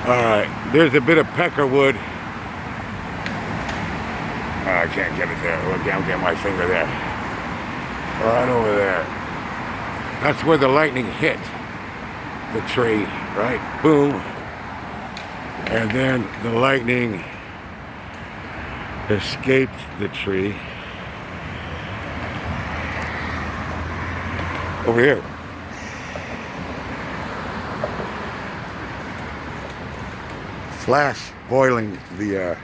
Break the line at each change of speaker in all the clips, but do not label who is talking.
Alright, there's a bit of peckerwood. I can't get it there. I can't get my finger there. Right over there. That's where the lightning hit the tree, right? Boom. And then the lightning escaped the tree. Over here. Flash boiling the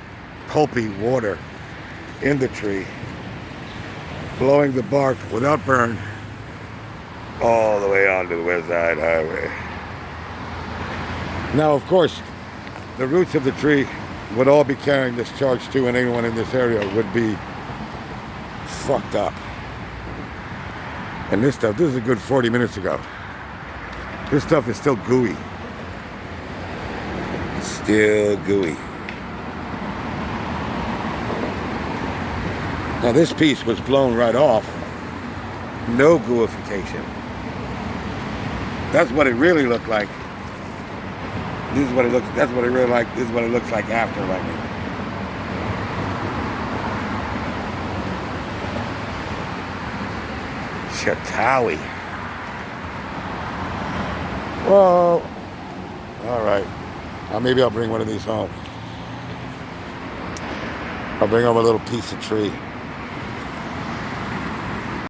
pulpy water in the tree, blowing the bark without burn all the way onto the West Side Highway. Now, of course, the roots of the tree would all be carrying this charge too, and anyone in this area would be fucked up. And this stuff, this is a good 40 minutes ago. This stuff is still gooey. Still gooey. Now this piece was blown right off. No gooification. That's what it really looked like. This is what it looks. That's what it really like. This is what it looks like after lightning. Chatawi. Well, all right. Maybe I'll bring one of these home. I'll bring home a little piece of tree.